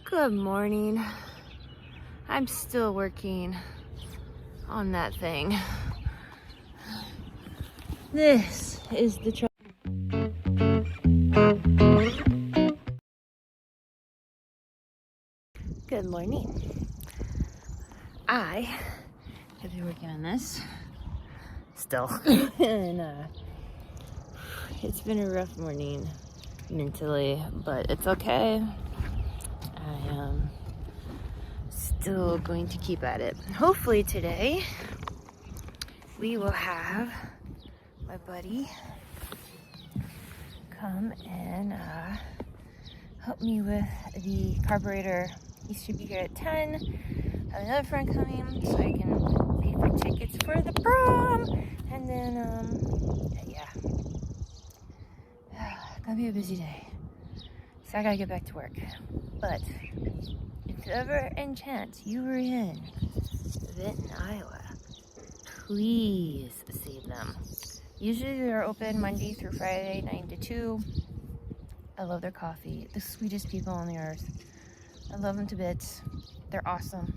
Good morning. I'm still working on that thing. This is the truck. Good morning. I have been working on this still. And it's been a rough morning mentally, but it's okay. I am still going to keep at it. Hopefully today we will have my buddy come and help me with the carburetor. He should be here at 10. I have another friend coming so I can pay for tickets for the prom. And then, yeah. Gonna be a busy day. So I gotta get back to work. But if ever in chance you were in Vinton, Iowa, please save them. Usually they're open Monday through Friday, 9 to 2. I love their coffee. The sweetest people on the earth. I love them to bits. They're awesome.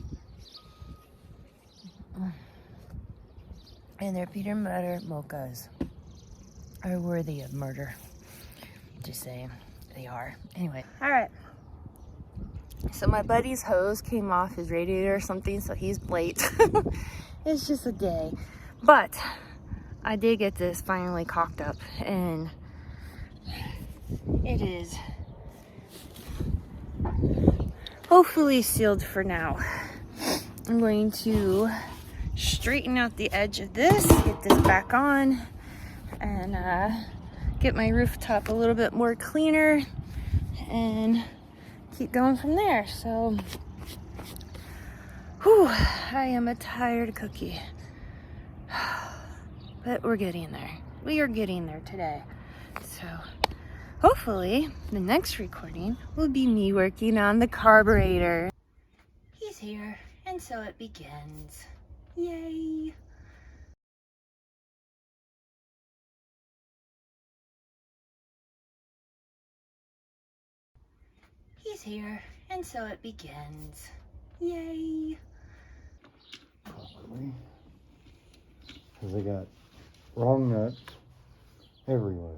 And their peanut butter mochas are worthy of murder. Just saying, they are. Anyway, all right. So my buddy's hose came off his radiator or something, so he's late. It's just a day. But I did get this finally caulked up, and it is hopefully sealed for now. I'm going to straighten out the edge of this, get this back on, and get my rooftop a little bit more cleaner and keep going from there. So, whew, I am a tired cookie. But we're getting there. We are getting there today. So, hopefully, the next recording will be me working on the carburetor. He's here, and so it begins. Yay! He's here, and so it begins. Yay! Probably. Because they got wrong nuts everywhere.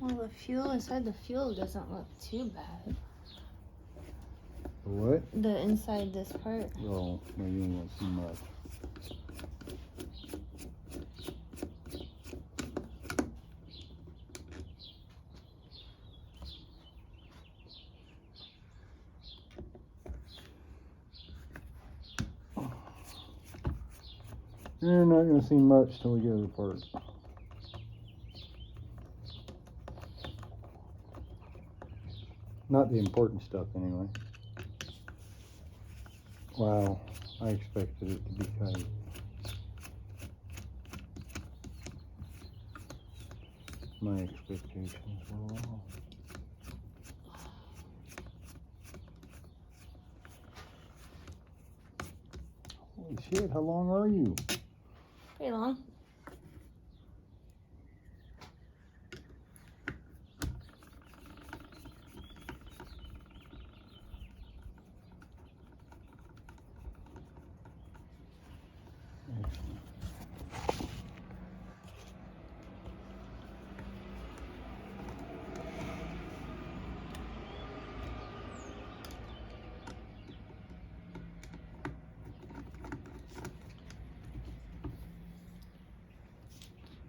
Well, the fuel inside the fuel doesn't look too bad. What? The inside this part. Oh, maybe you won't see much. You're not going to see much till we get to the part. Not the important stuff, anyway. Wow, I expected it to be tight. My expectations were wrong. Holy shit, how long are you? Pretty long.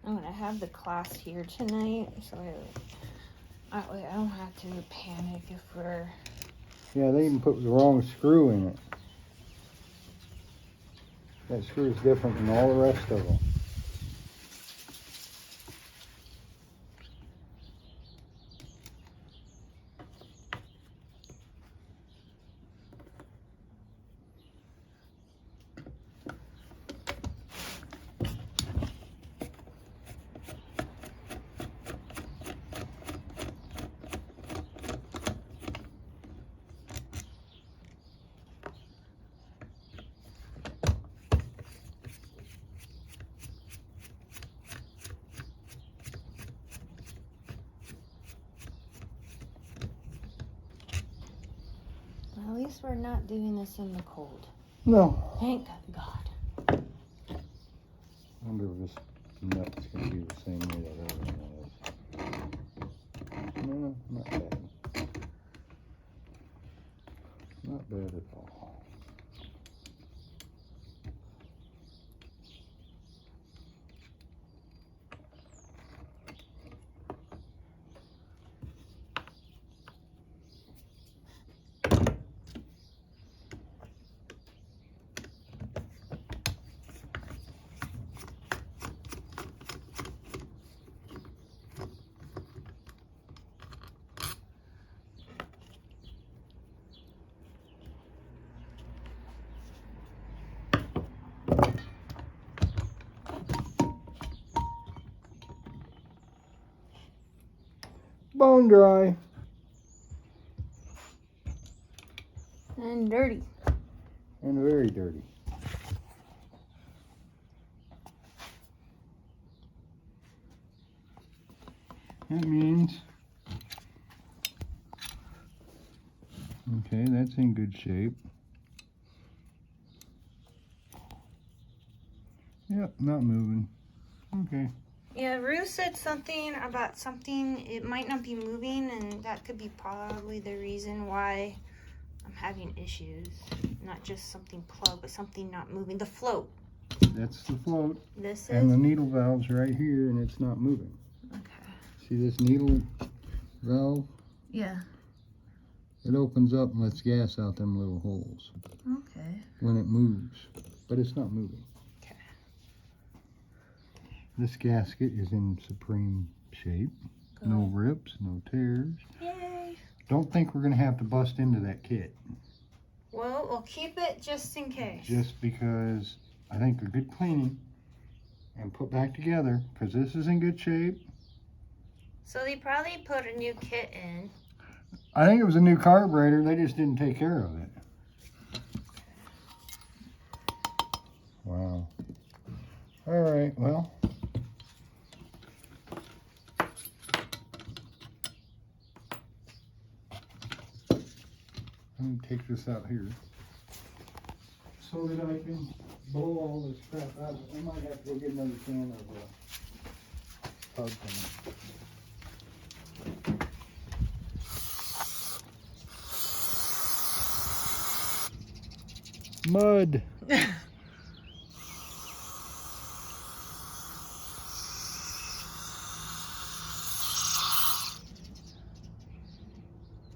I'm gonna have the class here tonight, so that way I don't have to panic if we're... Yeah, they even put the wrong screw in it. That screw is different than all the rest of them. At least we're not doing this in the cold. No. Thank God. I wonder if this nut's going to be the same way that other one was. No, not bad. Not bad at all. Bone dry. And dirty. And very dirty. That means, okay, that's in good shape. Yep, not moving. Okay. Yeah, Rue said something about something, it might not be moving, and that could be probably the reason why I'm having issues. Not just something plugged, but something not moving. The float. That's the float. This is? And the needle valve's right here, and it's not moving. Okay. See this needle valve? Yeah. It opens up and lets gas out them little holes Okay. when it moves, but it's not moving. Okay. This gasket is in supreme shape. Good. No rips, no tears. Yay. Don't think we're gonna have to bust into that kit. Well, we'll keep it just in case. Just because I think a good cleaning and put back together, because this is in good shape. So they probably put a new kit in. I think it was a new carburetor, they just didn't take care of it. Wow. All right, well. Let me take this out here so that I can blow all this crap out. I might have to go get another can of pug thing. Mud.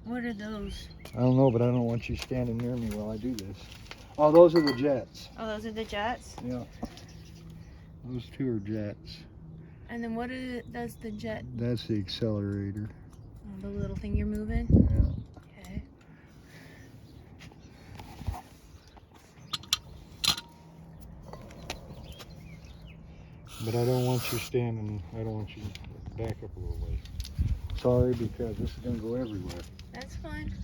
What are those? I don't know, but I don't want you standing near me while I do this. Oh, those are the jets. Oh, those are the jets? Yeah. Those two are jets. And then what does the jet? That's the accelerator. Oh, the little thing you're moving? Yeah. Okay. But I don't want you standing, I don't want you to back up a little ways. Sorry, because this is going to go everywhere. That's fine.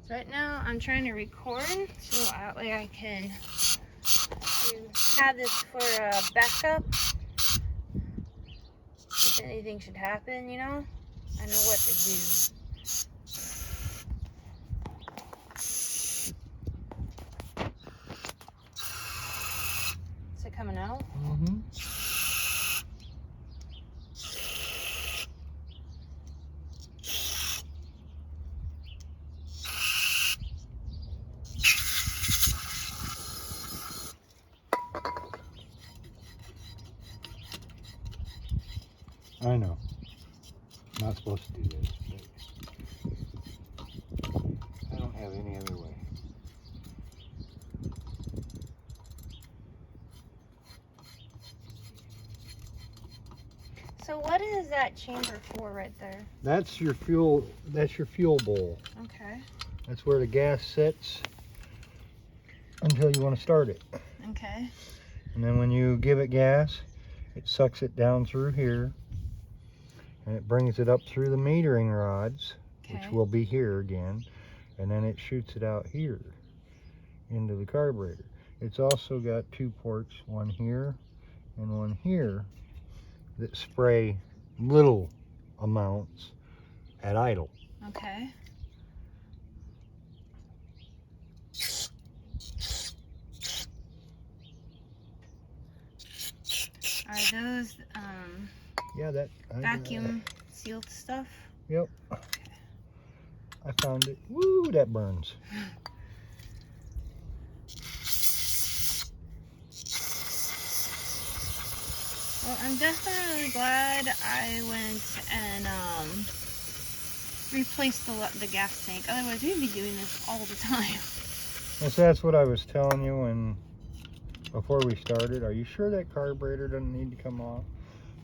Right now, I'm trying to record so that way I can have this for a backup. If anything should happen, you know, I know what to do. Is it coming out? Mm-hmm. I know. Not supposed to do this, but I don't have any other way. So what is that chamber for right there? That's your fuel bowl. Okay. That's where the gas sits until you want to start it. Okay. And then when you give it gas, it sucks it down through here. And it brings it up through the metering rods, Okay. which will be here again, and then it shoots it out here into the carburetor. It's also got two ports, one here and one here that spray little amounts at idle. Okay. Are those Yeah, that vacuum sealed stuff? Yep. I found it. Woo, that burns. Well, I'm definitely glad I went and replaced the gas tank. Otherwise, we'd be doing this all the time. Well, so that's what I was telling you when before we started. Are you sure that carburetor doesn't need to come off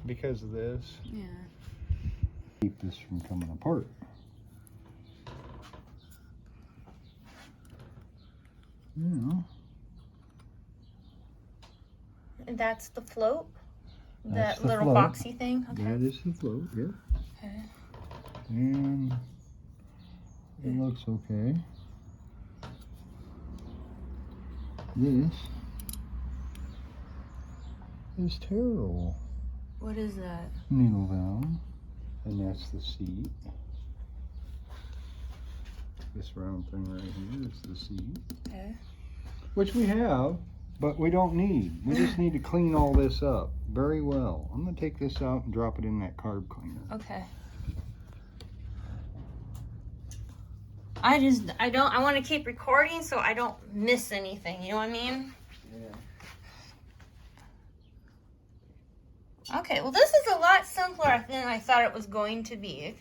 because of this? Yeah. Keep this from coming apart. Yeah. And that's the float? That's That the little float. boxy thing? Okay. That is the float, yeah. Okay. And it looks okay. This is terrible. What is that? Needle valve. And that's the seat. This round thing right here is the seat. Okay. Which we have, but we don't need. We just need to clean all this up very well. I'm gonna take this out and drop it in that carb cleaner. Okay. I want to keep recording so I don't miss anything. You know what I mean? Yeah. Okay, well this is a lot simpler than I thought it was going to be.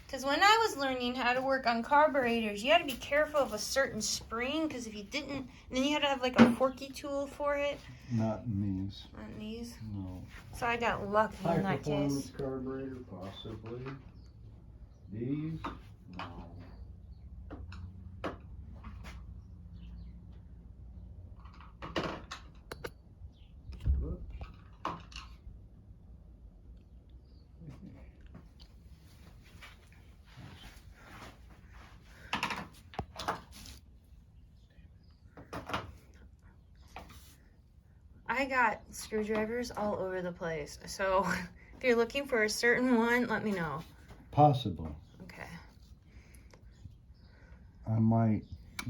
Because when I was learning how to work on carburetors, you had to be careful of a certain spring, because if you didn't, then you had to have like a forky tool for it. Not in these. Not in these. No. So I got lucky High in that performance case. carburetor, possibly. These, no. Whoops. I got screwdrivers all over the place. So if you're looking for a certain one, let me know. Possibly. Okay. I might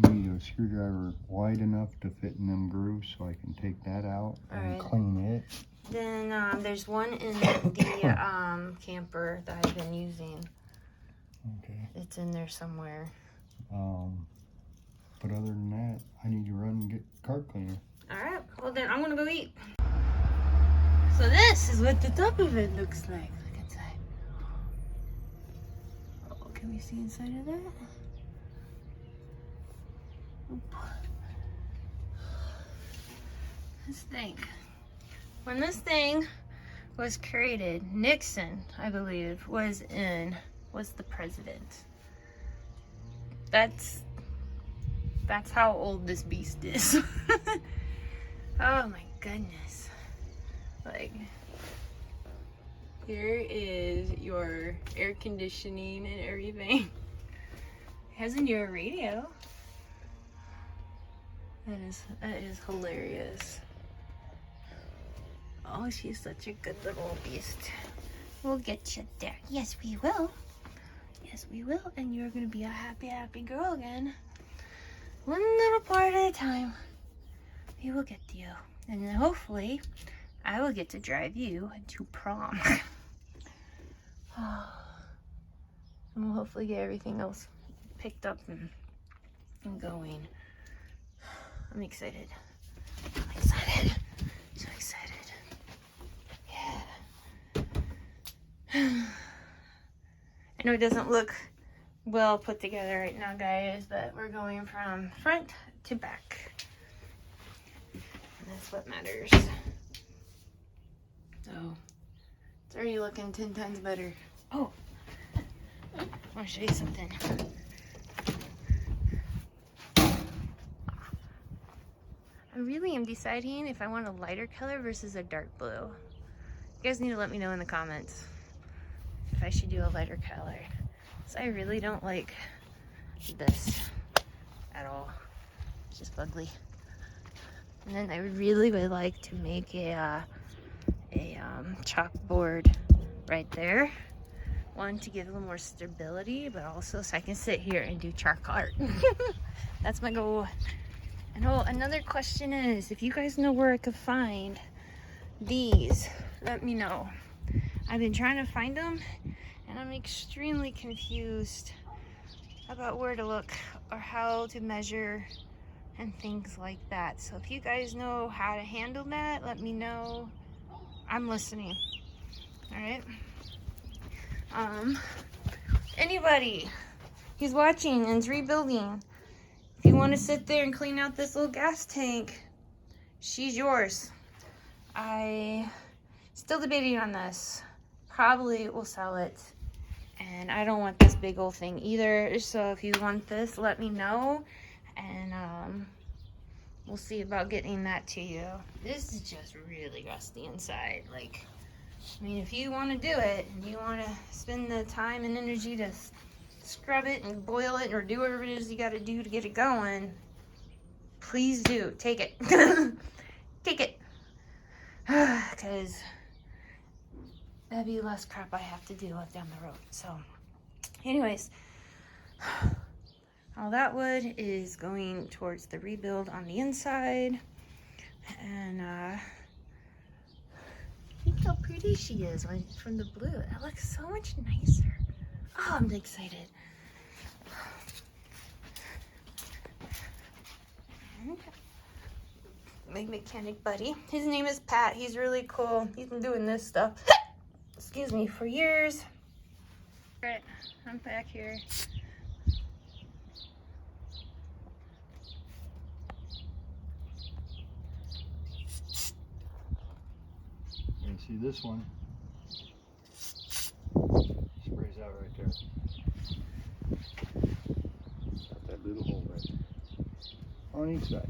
need a screwdriver wide enough to fit in them grooves so I can take that out and clean it. Then there's one in the camper that I've been using. Okay. It's in there somewhere. But other than that, I need to run and get carb cleaner. Alright, well then I'm gonna go eat. So this is what the top of it looks like. Look inside. Oh, can we see inside of that? Oop. Let's think. When this thing was created, Nixon, I believe, was the president. That's how old this beast is. Oh my goodness. Like, here is your air conditioning and everything. It has a newer radio. That is hilarious. Oh, she's such a good little beast. We'll get you there. Yes, we will. Yes, we will. And you're gonna be a happy, happy girl again. One little part at a time. We will get to you. And then hopefully, I will get to drive you to prom. And we'll hopefully get everything else picked up and going. I'm excited. I'm excited. So excited. Yeah. I know it doesn't look well put together right now, guys, but we're going from front to back. And that's what matters. So, it's already looking 10 times better. Oh, I want to show you something. I really am deciding if I want a lighter color versus a dark blue. You guys need to let me know in the comments if I should do a lighter color. So I really don't like this at all. It's just ugly. And then I really would like to make a chalkboard right there. One, to give a little more stability, but also so I can sit here and do chalk art. That's my goal. And oh, another question is, if you guys know where I could find these, let me know. I've been trying to find them, and I'm extremely confused about where to look or how to measure and things like that. So if you guys know how to handle that, let me know. I'm listening. All right. Anybody who's watching and is rebuilding, if you want to sit there and clean out this little gas tank, she's yours. I still debating on this. Probably will sell it, and I don't want this big old thing either. So if you want this, let me know, and we'll see about getting that to you. This is just really rusty inside. Like, I mean, if you want to do it and you want to spend the time and energy to scrub it and boil it or do whatever it is you got to do to get it going, please do. Take it. Take it. Because that'd be less crap I have to deal with down the road. So, anyways, all that wood is going towards the rebuild on the inside. And, look how pretty she is from the blue. It looks so much nicer. Oh, I'm excited. My mechanic buddy. His name is Pat. He's really cool. He's been doing this stuff, excuse me, for years. Alright, I'm back here. And see this one sprays out right there. Got that little hole right there. On each side.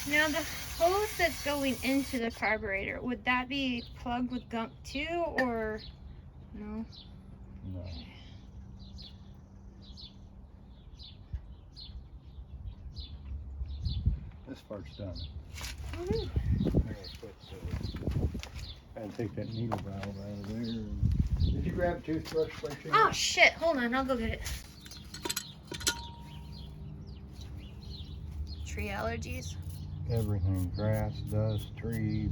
Now the hose that's going into the carburetor, would that be plugged with gunk too, or no? No. This part's done. Mm-hmm. And take that needle valve out of there. Did you grab a toothbrush by chance? Oh shit, hold on, I'll go get it. Tree allergies? Everything, grass, dust, trees.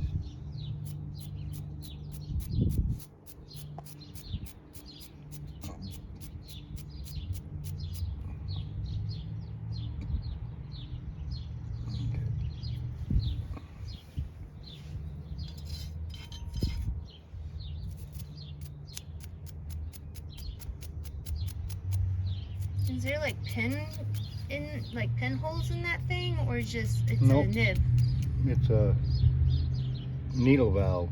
Is there like pinholes in that thing, or just it's Nope. a nib? It's a needle valve.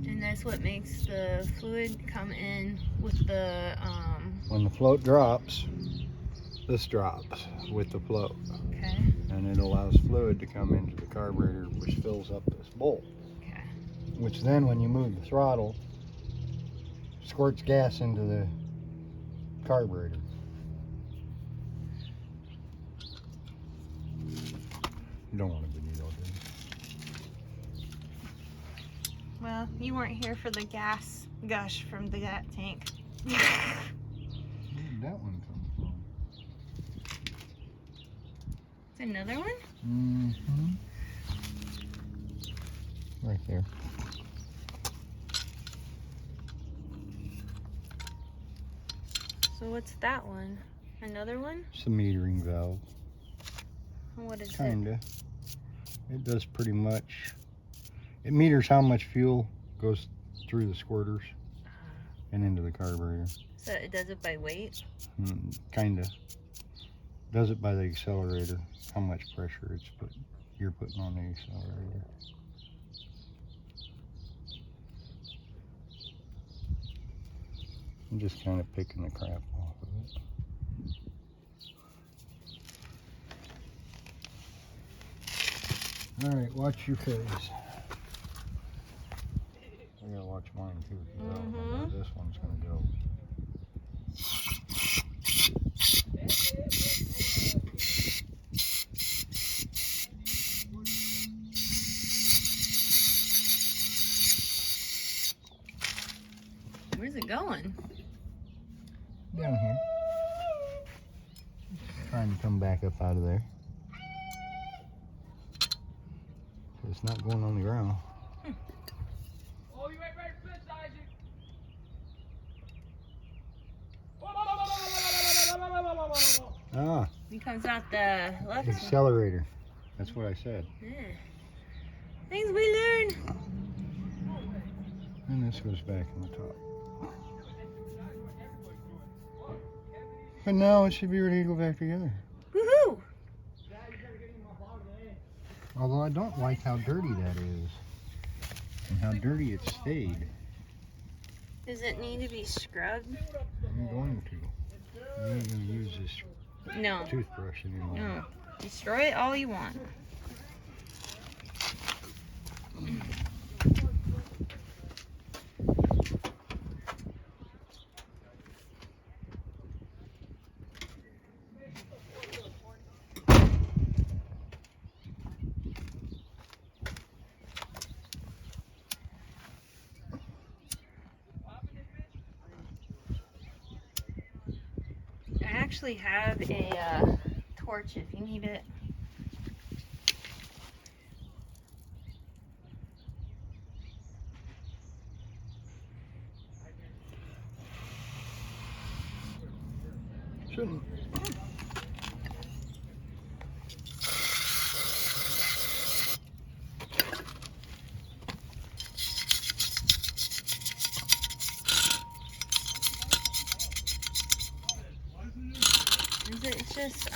And that's what makes the fluid come in with the When the float drops, this drops with the float. Okay. And it allows fluid to come into the carburetor, which fills up this bowl. Okay. Which then, when you move the throttle, squirts gas into the carburetor. You don't want a video, do you? Well, you weren't here for the gas gush from the gas tank. Where did that one come from? Another one? Mm-hmm. Right there. So what's that one? Another one? It's the metering valve. What is it? Kinda. It does pretty much. It meters how much fuel goes through the squirters and into the carburetor. So it does it by weight? Kinda. Does it by the accelerator, how much pressure you're putting on the accelerator. I'm just kind of picking the crap off of it. Alright, watch your face. I gotta watch mine too, because I don't know where this one's gonna go. Where's it going? Down here. Trying to come back up out of there. It's not going on the ground. Oh, you ain't ready for this, Isaac. Ah, He comes out the left. accelerator. That's what I said. Yeah. Things we learn. And this goes back in the top. But now it should be ready to go back together. Woohoo! Although I don't like how dirty that is. And how dirty it stayed. Does it need to be scrubbed? I'm going to. I'm not going to use this No. toothbrush anymore. No. Destroy it all you want. I actually have a torch if you need it. Shouldn't. It's just,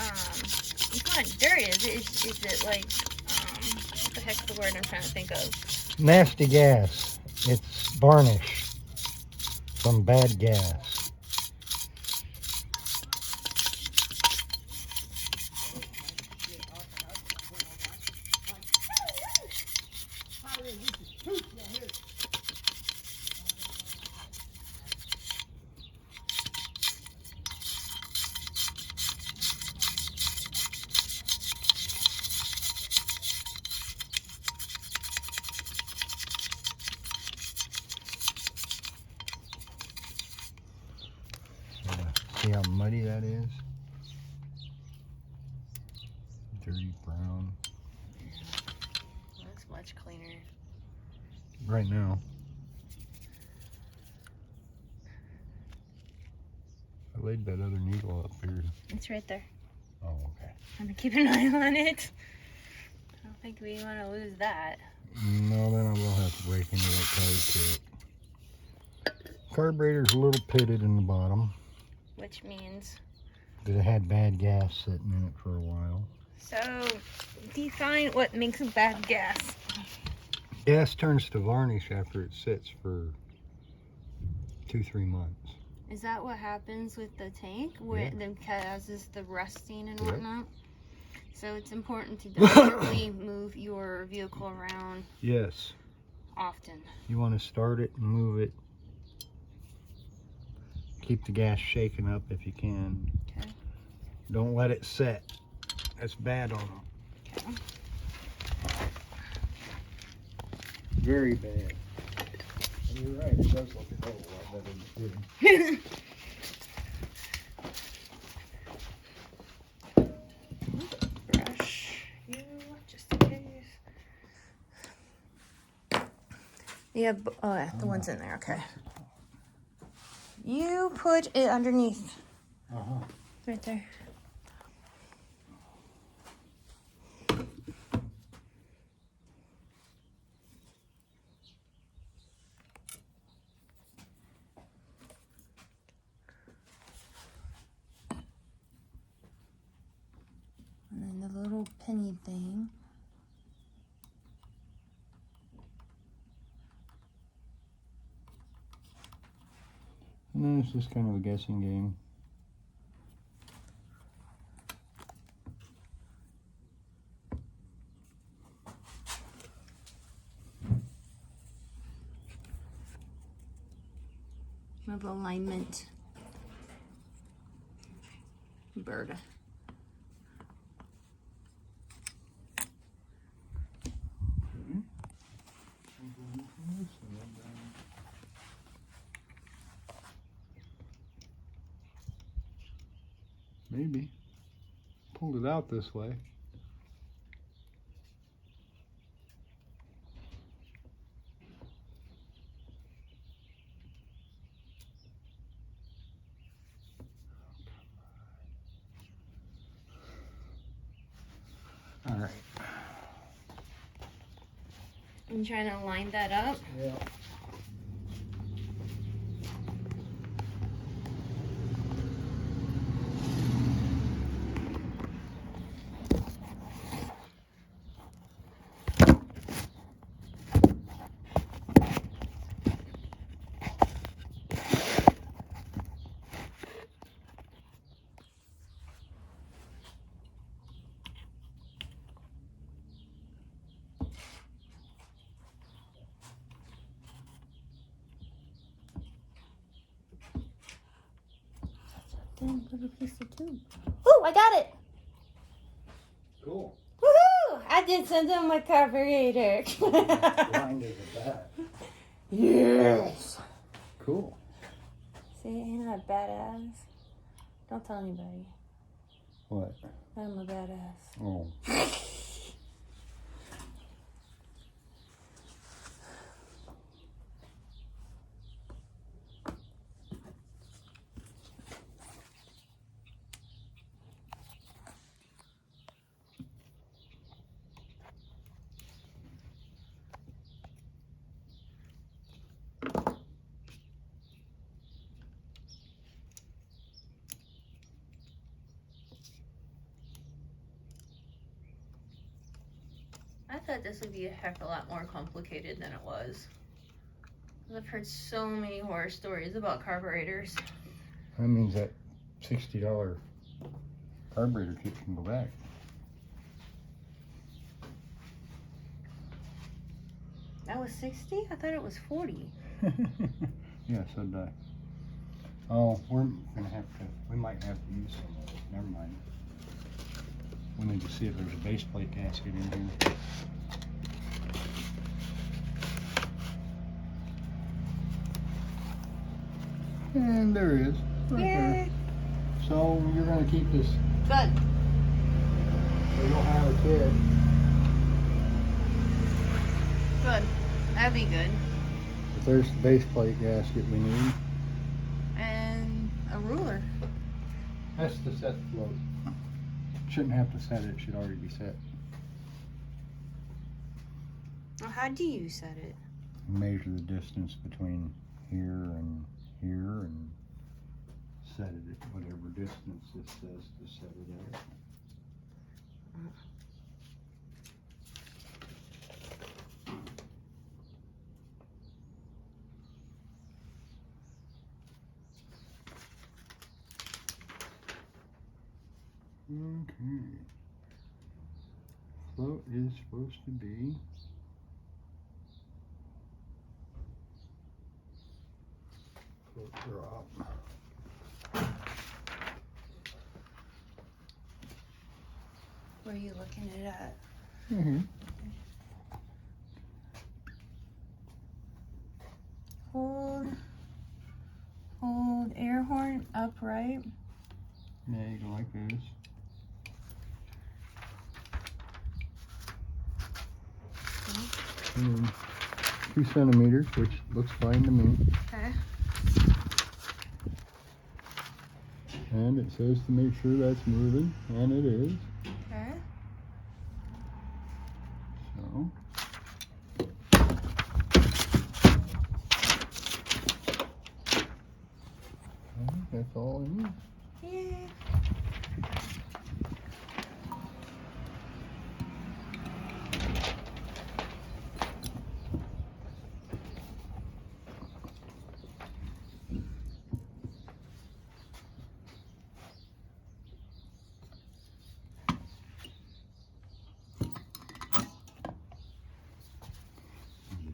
it's not dirty, is it? Is it like, what the heck's the word I'm trying to think of? Nasty gas. It's varnish from bad gas. See how muddy that is? Dirty brown. That's much cleaner. Right now. I laid that other needle up here. It's right there. Oh, okay. I'm gonna keep an eye on it. I don't think we want to lose that. No, then I will have to break into that carb kit. Carburetor's a little pitted in the bottom. Which means? That it had bad gas sitting in it for a while. So, define what makes a bad gas. Gas turns to varnish after it sits for 2-3 months. Is that what happens with the tank? Where it causes the rusting and whatnot? So it's important to definitely move your vehicle around. Yes. Often. You want to start it and move it. Keep the gas shaken up if you can. Okay. Don't let it set. That's bad on them. Okay. Very bad. And you're right, it does look a whole lot better than it did. Brush you just in case. Yeah, oh yeah, the one's in there, okay. You put it underneath. Uh-huh. Right there. And then the little penny thing. And then it's just kind of a guessing game. of alignment. Bird. Maybe. Pulled it out this way. All right. I'm trying to line that up. Yeah. Damn little piece of tube. Ooh, I got it! Cool. Woohoo! I did something on my carburetor. Blind as a bat. Yes! Cool. See, ain't I badass? Don't tell anybody. What? I'm a badass. Oh. I thought this would be a heck of a lot more complicated than it was. I've heard so many horror stories about carburetors. That means that $60 carburetor kit can go back. That was 60? I thought it was 40. Yeah, so did I. Oh, we're gonna have to, we might have to use some of it. Never mind. We need to see if there's a base plate gasket in here. And there is. Right there. So you're gonna keep this. Good. So you'll have a kid. Good. That'd be good. If there's the base plate gasket we need. And a ruler. That's to set the float. Shouldn't have to set it, it should already be set. Well, how do you set it? Measure the distance between here and set it at whatever distance it says to set it at. Okay. Float is supposed to be float drop. Where are you looking it at? Mm-hmm. Hold air horn upright. Yeah, you go like this. And 2 centimeters, which looks fine to me. Okay. And it says to make sure that's moving, and it is. Okay. So. I think that's all I need. Yeah.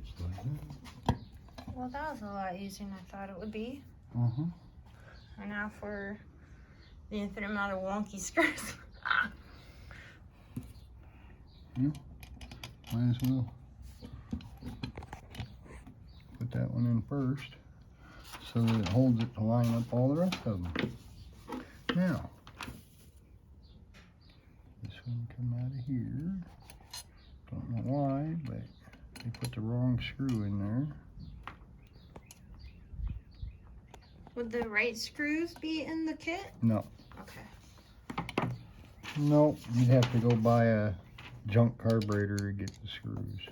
Just like that. Well, that was a lot easier than I thought it would be. Uh-huh. And now for the infinite amount of wonky screws. Yeah, might as well put that one in first so that it holds it to line up all the rest of them. Now, this one come out of here. Don't know why, but they put the wrong screw in there. Would the right screws be in the kit? No. Okay. No, you'd have to go buy a junk carburetor to get the screws.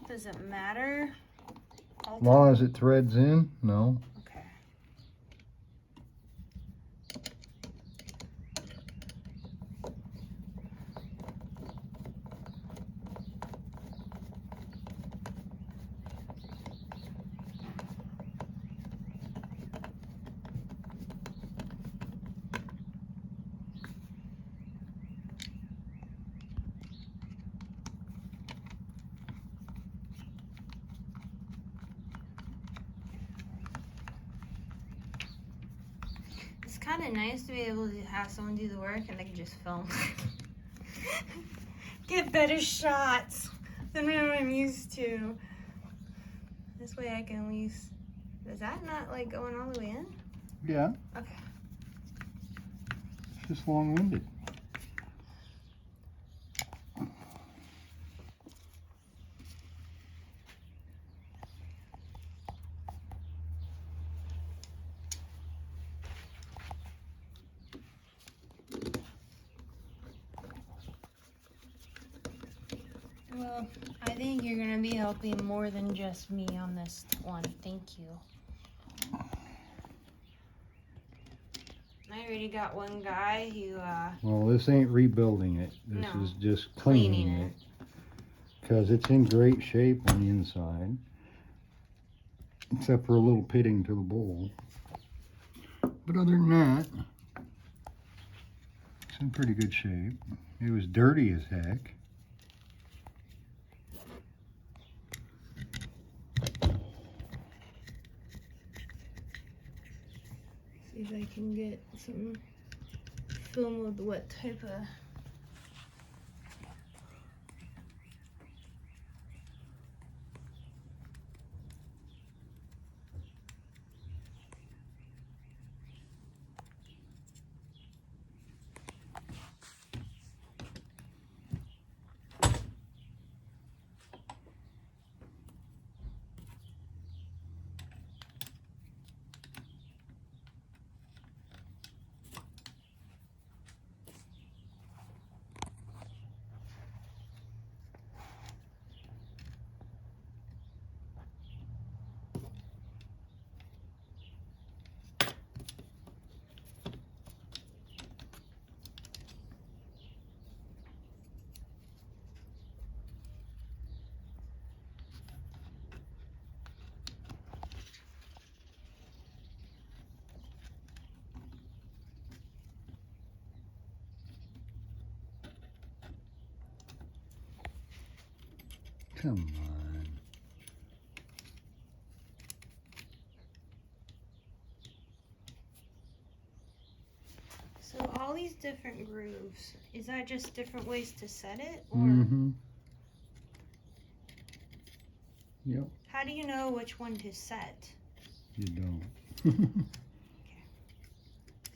Does it matter? As long as it threads in, no. Okay. It's kind of nice to be able to have someone do the work and I can just film. Get better shots than what I'm used to. This way I can at least... Is that not like going all the way in? Yeah, Okay. it's just long-winded. Well, I think you're going to be helping more than just me on this one. Thank you. I already got one guy who, Well, this ain't rebuilding it. This No. is just cleaning it. Because it's in great shape on the inside. Except for a little pitting to the bowl. But other than that, it's in pretty good shape. It was dirty as heck. see if I can get some film of what type of... Come on. So all these different grooves, is that just different ways to set it? Or Mm-hmm. Yep, how do you know which one to set? you don't.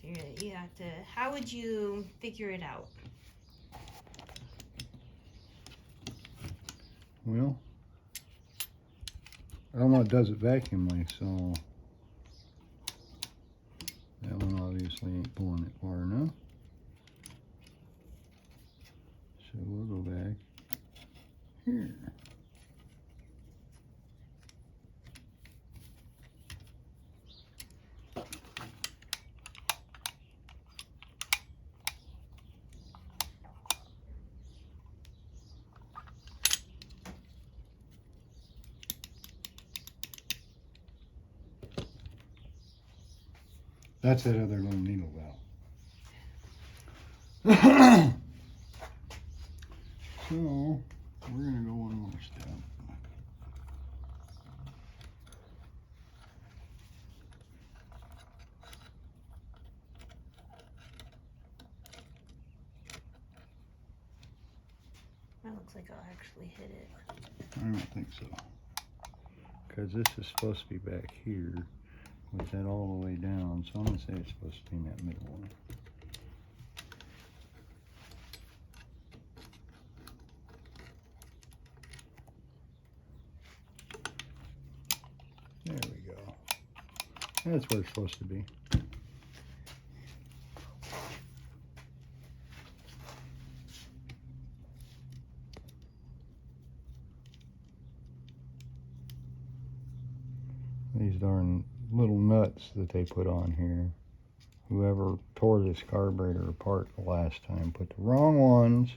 So you have to, how would you figure it out? Well, Elma does it vacuumly, so that one obviously ain't pulling it far enough. So we'll go back here. That's that other little needle valve. So, we're going to go one more step. looks like I'll actually hit it. I don't think so. Because this is supposed to be back here with that all the way down. So I'm going to say it's supposed to be in that middle one. There we go. That's where it's supposed to be. These darn little nuts that they put on here. Whoever tore this carburetor apart the last time put the wrong ones.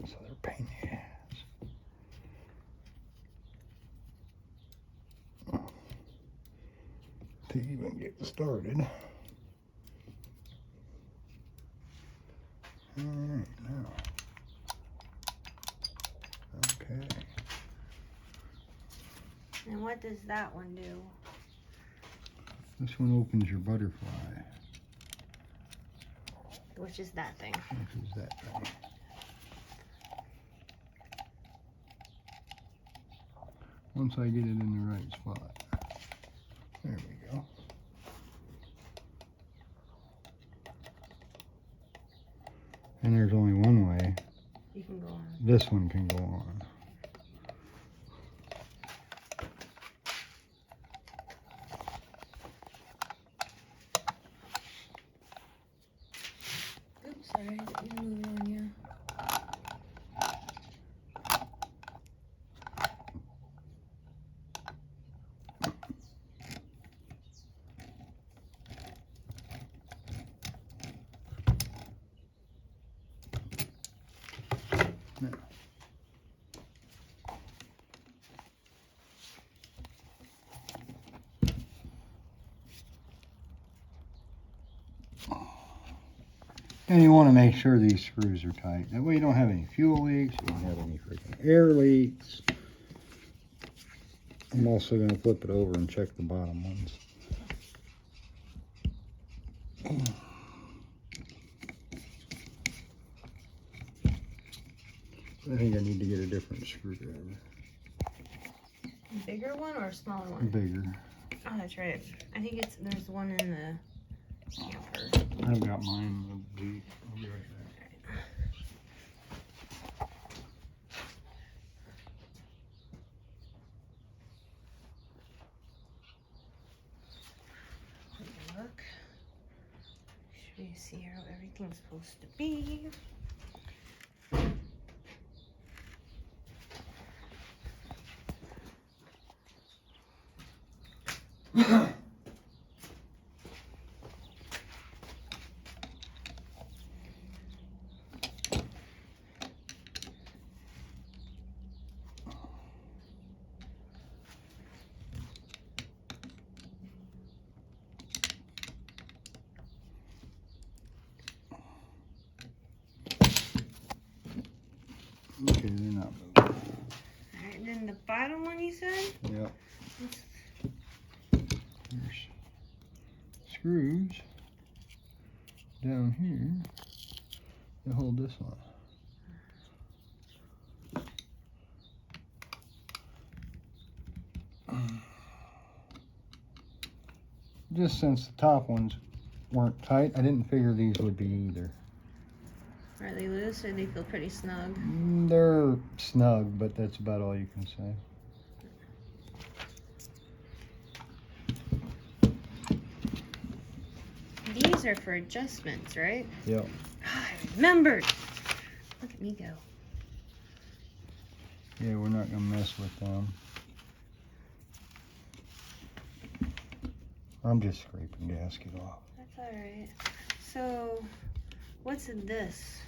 So they're a pain in the ass. To even get started. Alright, now. Okay. And what does that one do? This one opens your butterfly. Which is that thing? Which is that thing. Once I get it in the right spot. There we go. And there's only one way. You can go on. This one can go on. Oops, sorry, I didn't move it on you. Now. And you want to make sure these screws are tight. That way you don't have any fuel leaks, you don't have any freaking air leaks. I'm also going to flip it over and check the bottom ones. I think I need to get a different screwdriver. Bigger one or a smaller one? Bigger. Oh, that's right. I think there's one in the camper. I've got mine in the Jeep. I'll be right back. Look. Should we see how everything's supposed to be? Okay, they're not moving. Alright, and then the bottom one you said? Yep. There's screws down here to hold this on. Just since the top ones weren't tight, I didn't figure these would be either. Are they loose or they feel pretty snug? They're snug, but that's about all you can say. These are for adjustments, right? Yep. I remembered. Look at me go. Yeah, we're not gonna mess with them. I'm just scraping gasket off. That's alright. So, what's in this?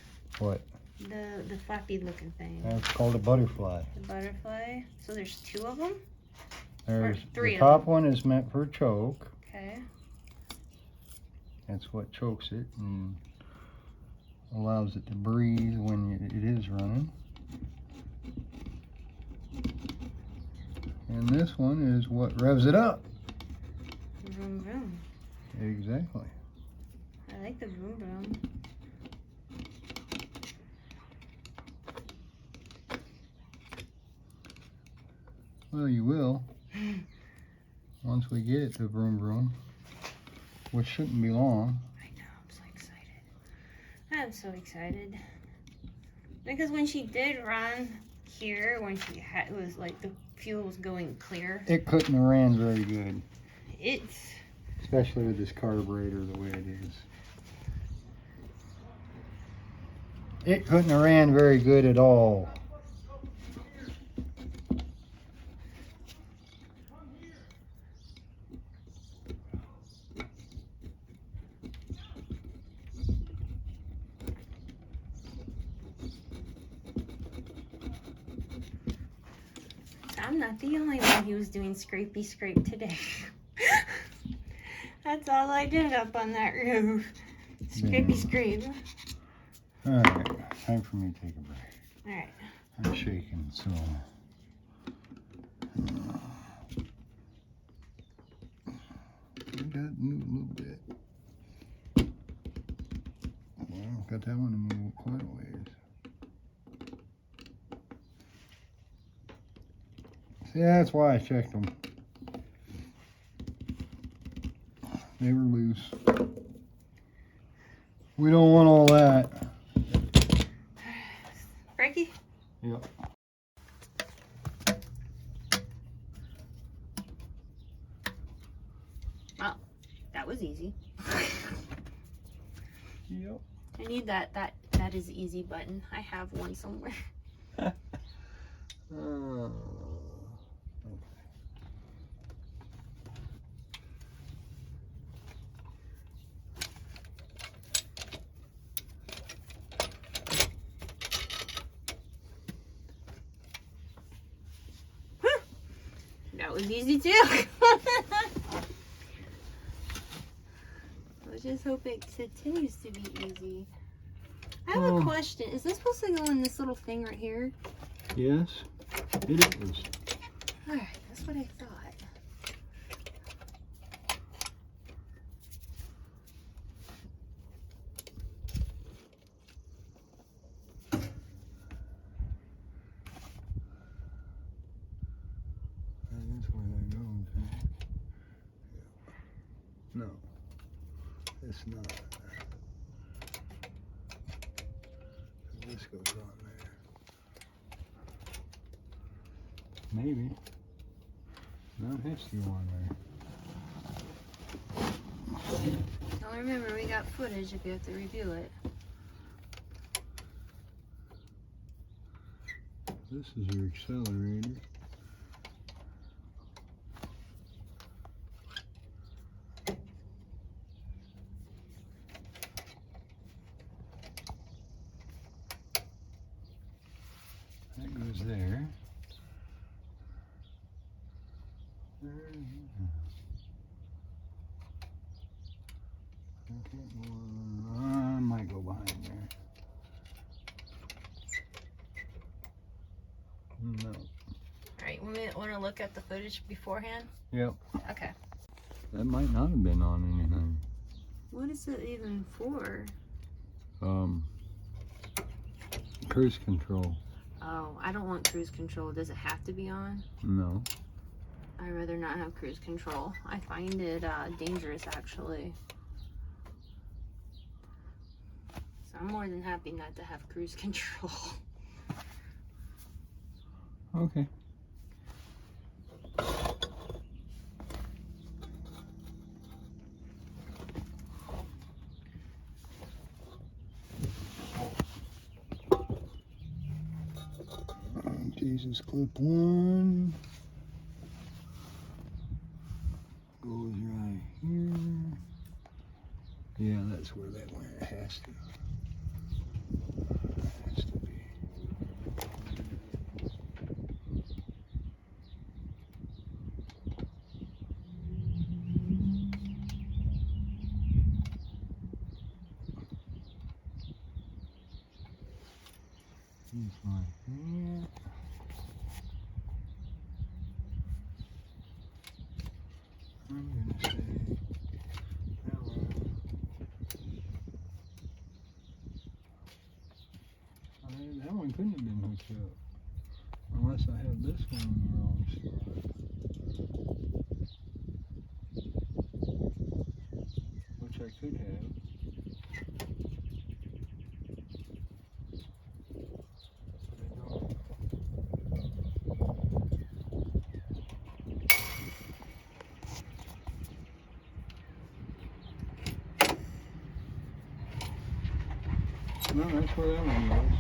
What? The flappy looking thing. That's called a butterfly. The butterfly. So there's two of them? There's three the of top them. one is meant for a choke. Okay. That's what chokes it and allows it to breathe when it is running. And this one is what revs it up. Vroom vroom. Exactly. I like the vroom vroom. Well, you will. Once we get it to vroom vroom, which shouldn't be long. I know, I'm so excited. I'm so excited. Because when she did run here, when she had, it was like the fuel was going clear. It couldn't have ran very good. It's... Especially with this carburetor the way it is. It couldn't have ran very good at all. I'm not the only one who was doing scrapey scrape today. That's all I did up on that roof. Scrapey scrape. Alright, time for me to take a break. Alright. I'm shaking, so. I got to move a little bit. Well, got that one to move quite a ways. See, that's why I checked them. They were loose. We don't want all that. Frankie? Yep. Well, that was easy. Yep. I need that is easy button. I have one somewhere. That was easy too. I was just hoping it continues to be easy. I have a question. Is this supposed to go in this little thing right here? Yes, it is. Alright, that's what I thought. That's where that goes, huh? No, it's not. This goes on there. Maybe. No, it has to go on there. Now remember, we got footage if you have to review it. This is your accelerator. That goes there. Okay, well, I might go behind there. No. Alright, we want to look at the footage beforehand? Yep. Okay. That might not have been on anything. What is it even for? Cruise control. Oh, I don't want cruise control. Does it have to be on? No. I'd rather not have cruise control. I find it dangerous, actually. So I'm more than happy not to have cruise control. Okay. Jesus, clip one goes right here. Yeah, that's where that went. It has to. It has to be. This one here. I'm gonna say that one. That one couldn't have been hooked up unless Unless I have this one in the wrong spot. Which I could have. No, that's where that one goes.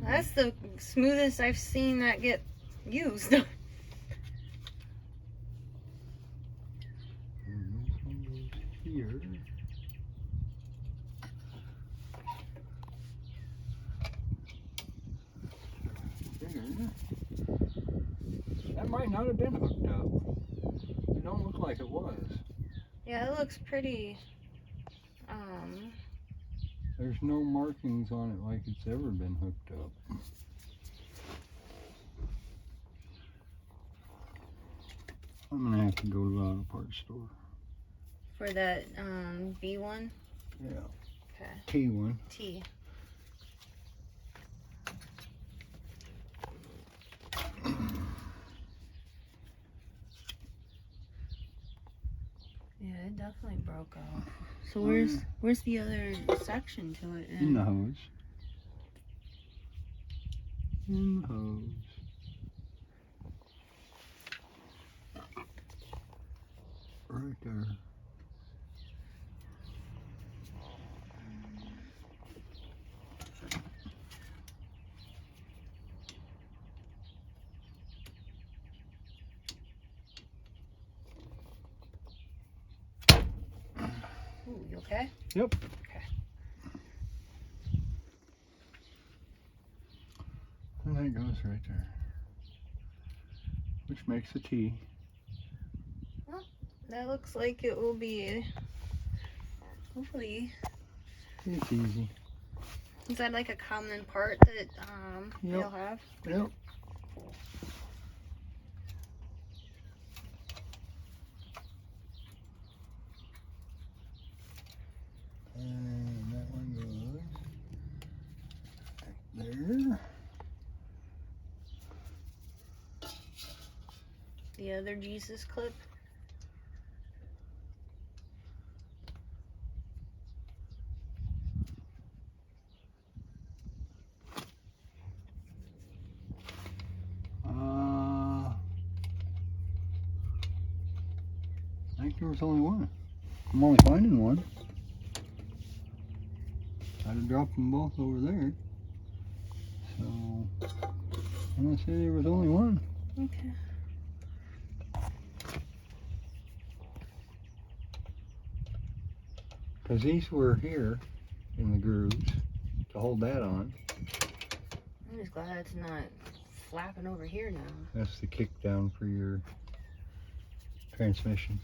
That's the smoothest I've seen that get used. And this one goes here. There. That might not have been hooked up. It don't look like it was. Yeah, it looks pretty, There's no markings on it like it's ever been hooked up. I'm gonna have to go to the auto parts store. for that, B one? Yeah. Okay. T1. T. Yeah, it definitely broke off. So where's the other section to it? In the hose. In the hose. Right there. Ooh, you okay? Yep. Okay. And that goes right there. Which makes a T. Well, that looks like it will be, hopefully. It's easy. Is that like a common part that you'll have? Yep. And that one goes right there. The other Jesus clip? I think there was only one. I'm only finding one. I'd have dropped them both over there. So, I'm gonna say there was only one. Okay. Because these were here in the grooves to hold that on. I'm just glad it's not flapping over here now. That's the kick down for your transmission.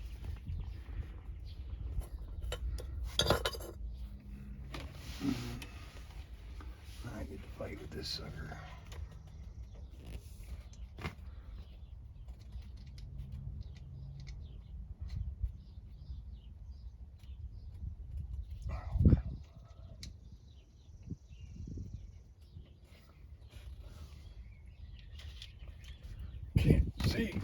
I get to fight with this sucker. Can't see.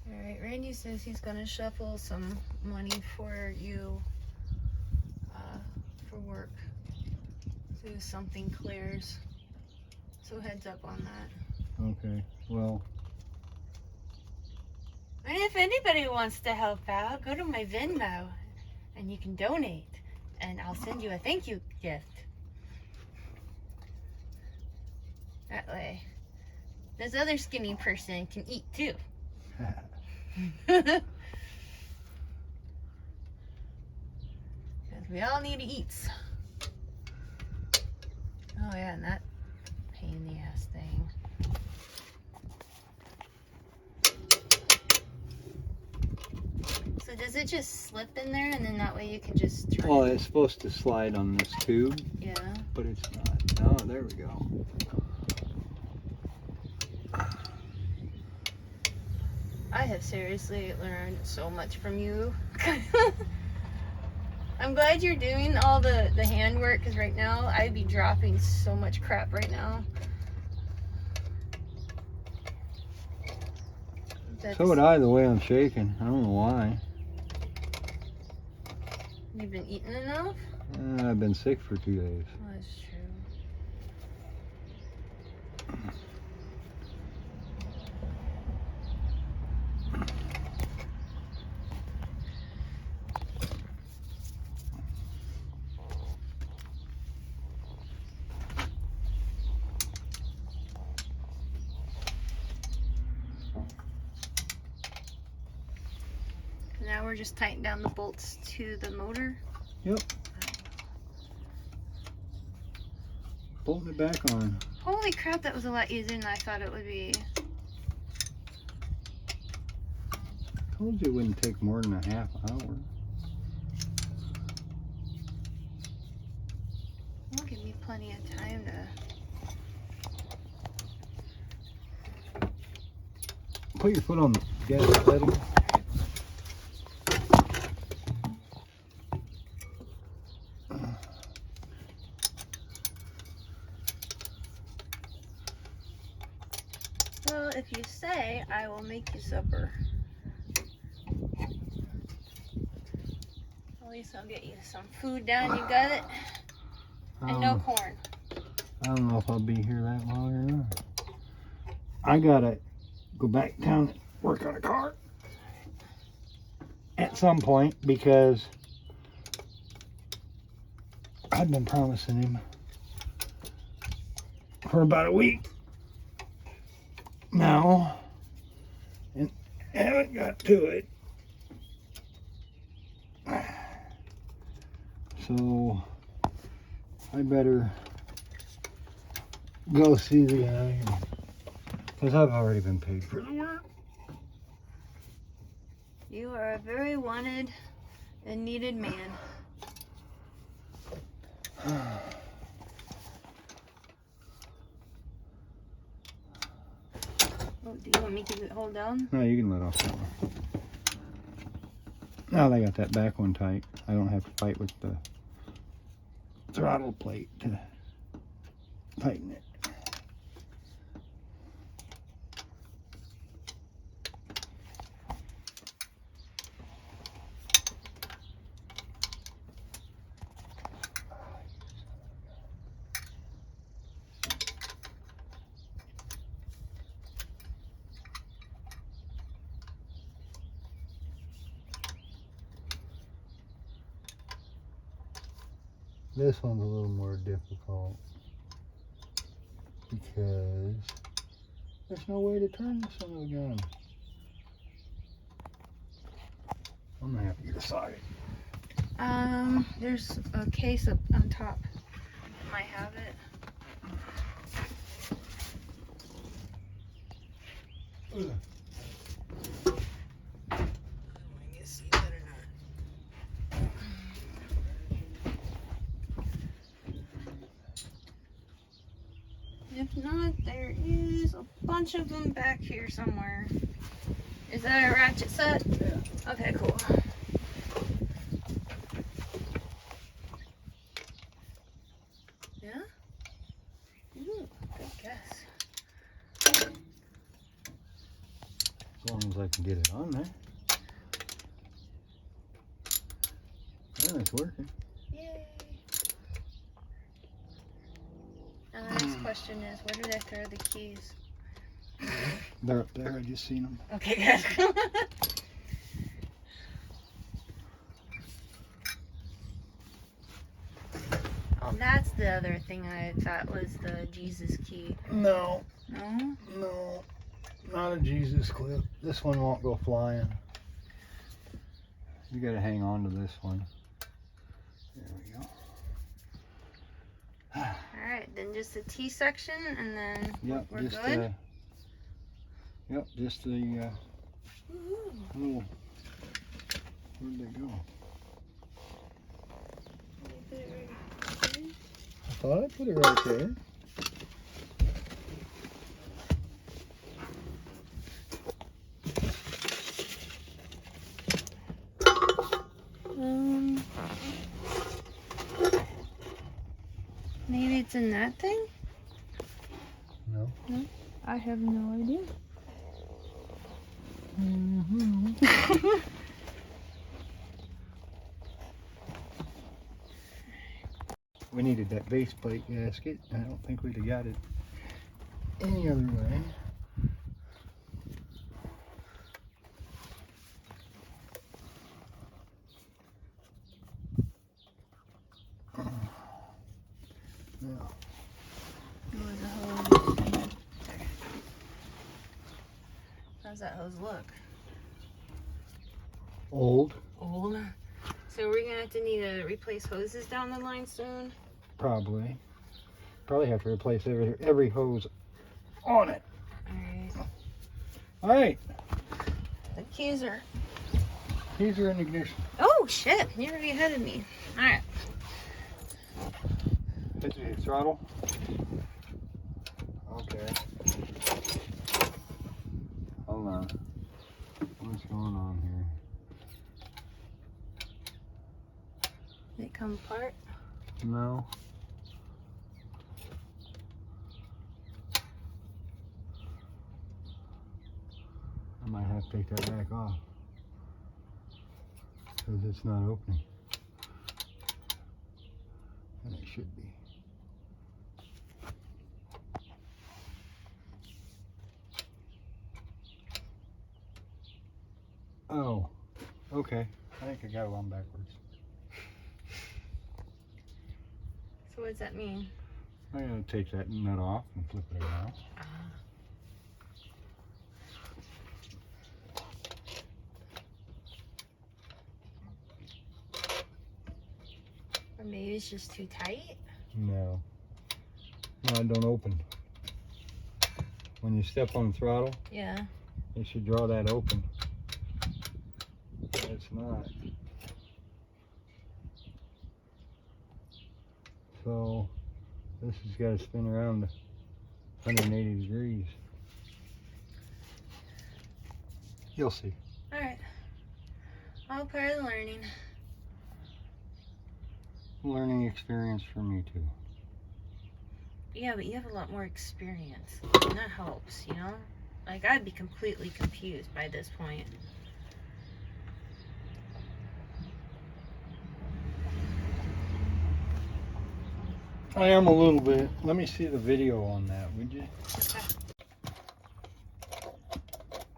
Alright, Randy says he's gonna shuffle some money for you for work. So something clears. So heads up on that. Okay, well. And if anybody wants to help out, go to my Venmo and you can donate. And I'll send you a thank you gift. That way, this other skinny person can eat too. Because we all need to eat. Oh yeah, and that pain in the ass thing. So does Does it just slip in there and then that way you can just turn Well, it? it's supposed to slide on this tube, Yeah. but it's not. Oh, there we go. I have seriously learned so much from you. I'm glad you're doing all the handwork, because right now I'd be dropping so much crap right now. So would I, the way I'm shaking. I don't know why. You've been eating enough? I've been sick for 2 days. Oh, that's true. Now we're just tightening down the bolts to the motor. Yep. Bolting it back on. Holy crap, that was a lot easier than I thought it would be. Told you it wouldn't take more than a half hour. It'll give me plenty of time to... Put your foot on the gas pedal. Well, if you say, I will make you supper. At least I'll get you some food down, you got it? And no corn. I don't know if I'll be here that long or not. I gotta go back down and work on a car at some point, because I've been promising him for about a week now and haven't got to it. So I better go see the guy, because I've already been paid for the work. You are a very wanted and needed man. Oh, do you want me to hold down? No, you can let off that one. Now that I got that back one tight, I don't have to fight with the throttle plate to tighten it. This one's a little more difficult because there's no way to turn this son of a gun. I'm gonna have to get a socket. There's a case up on top. Might have it. If not, there is a bunch of them back here somewhere. Is that a ratchet set? Yeah. Okay, cool. Yeah? Ooh, good guess. As long as I can get it on there. Yeah, it's working. Yay! Now the next question is, where did I throw the keys? They're up there, I just seen them. Okay, good. Oh, that's the other thing I thought was the Jesus key. No, No? no, not a Jesus clip. This one won't go flying. You gotta hang on to this one. There we go. Alright, then just the T section and then Yep, we're just good? Yep, just the little Where'd they go? I thought I put it right there. Maybe it's in that thing? No. No, I have no idea. We needed that base plate gasket. I don't think we'd have got it any other way. Now, How's that hose look? old, Old. So we're gonna have to need to replace hoses down the line soon. probably. Probably have to replace every hose on it. Alright. All right, The keys are. keys are in ignition. Oh shit! You're already ahead of me. Alright. Hit the throttle. Okay. Hold on. What's going on here? Did it come apart? No. I might have to take that back off because it's not opening. And it should be. Oh, okay. I think I got one backwards. So what does that mean? I gotta take that nut off and flip it around. Or maybe it's just too tight? No. No, it don't open. When you step on the throttle, Yeah. it should draw that open. But it's not. So this has got to spin around 180 degrees. You'll see. Alright. All part of the learning. Learning experience for me too. Yeah, but you have a lot more experience. And that helps, you know? Like, I'd be completely confused by this point. I am a little bit. Let me see the video on that, would you?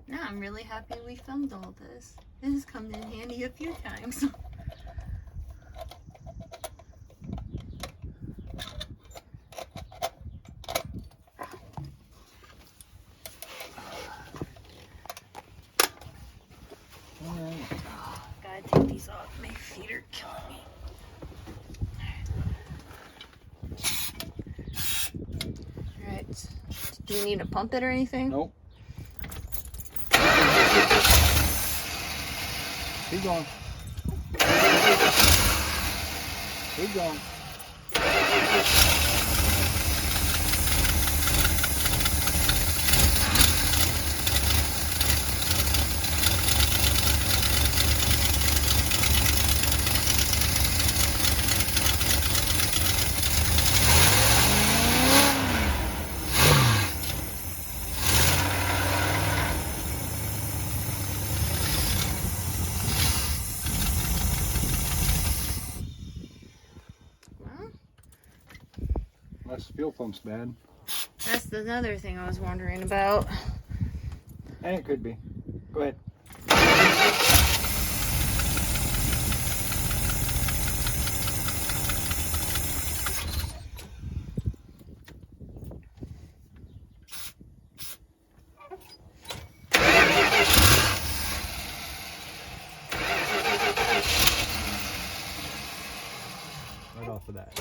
No, I'm really happy we filmed all this. This has come in handy a few times. Gotta take these off. My feet are killing me. Alright. Do you need to pump it or anything? Nope. Keep going. Keep going. Unless the fuel pump's bad. That's another thing I was wondering about. And it could be. Go ahead. Right off of that.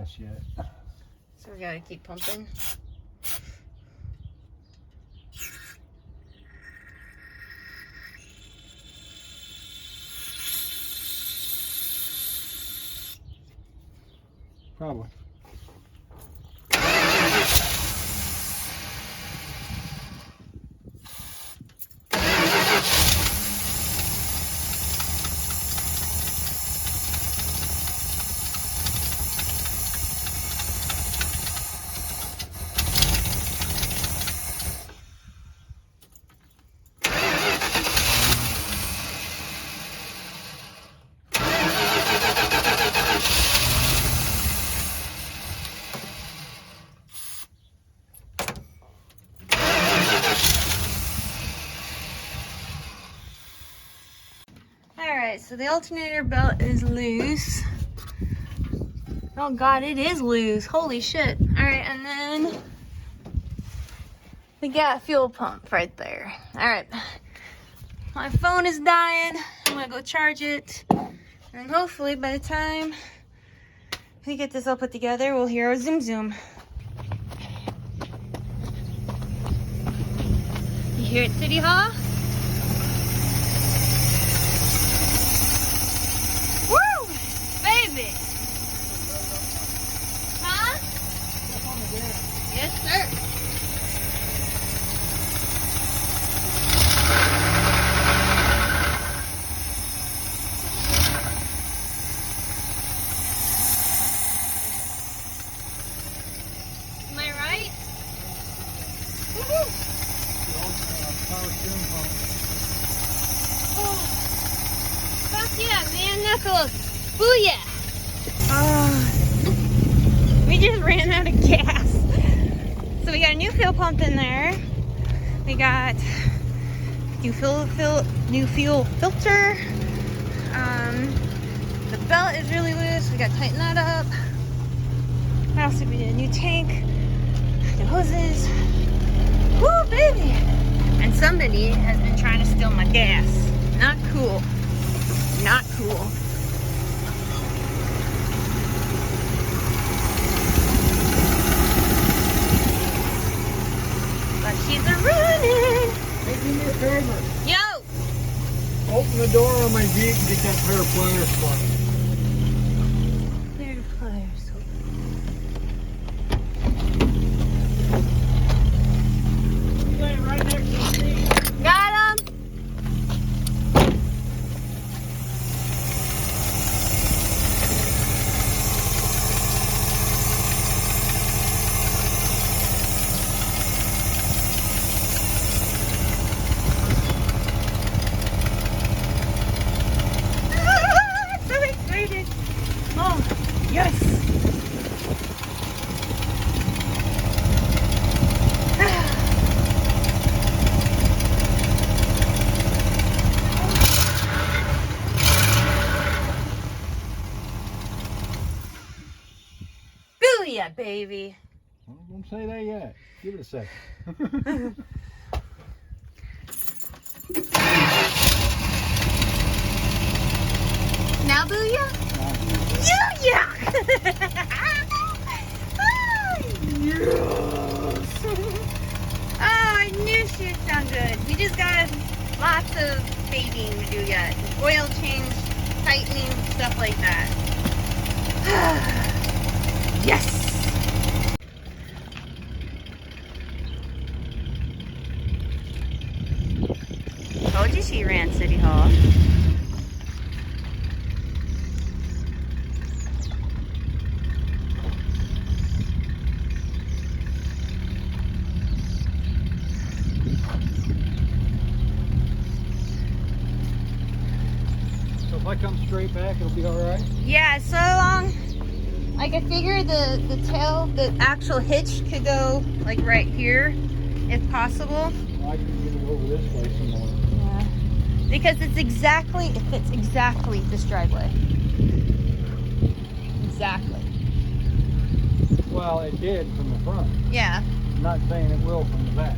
gas yet. So we gotta keep pumping. Probably. Alright, so the alternator belt is loose. Oh god, it is loose. Holy shit. Alright, and then we got fuel pump right there. Alright. My phone is dying. I'm gonna go charge it. And hopefully by the time we get this all put together, we'll hear a zoom zoom. You hear it, City Hall? Woo! Baby! Huh? Yes, sir. Am I right? Woohoo! Oh, fuck yeah, man, Knuckles! Booyah! Oh, we just ran out of gas. So we got a new fuel pump in there. We got new fuel filter. The belt is really loose. We got to tighten that up. What else did we do? A new tank, new hoses. Woo, baby! And somebody has been trying to steal my gas. Not cool. Not cool. But she's a running. Hey, do me a favor. Yo! Open the door on my Jeep and get that pair of pliers for me. There the pliers. Right next to the seat. Got him! I'm so excited. Oh, yes. Booyah, baby. Well, don't say that yet. Give it a second. Now booyah? Yeah! Yes! Oh, I knew she'd sound good. We just got lots of babying to do yet. Oil change, tightening, stuff like that. Yes! Told you she ran City Hall. So if I come straight back, it'll be all right? Yeah, so long. Like I figure the tail, the actual hitch could go like right here, if possible. Well, I can get it over this way some more. Yeah. Because it fits exactly this driveway. Exactly. Well, it did from the front. Yeah. I'm not saying it will from the back.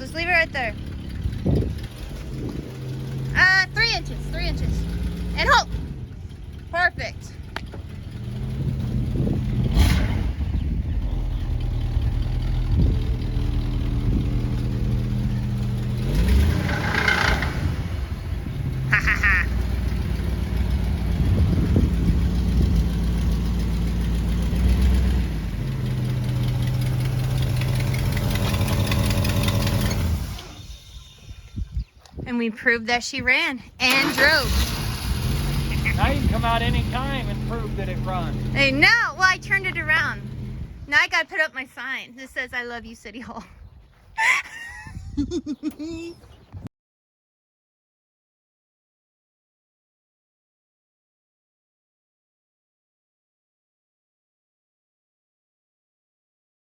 Just leave it right there. 3 inches, 3 inches. And hold. Perfect. Ha ha ha. And we proved that she ran and drove. Now you can come out any time and prove that it runs. Hey, no, well, I turned it around. Now I gotta put up my sign that says I love you, City Hall.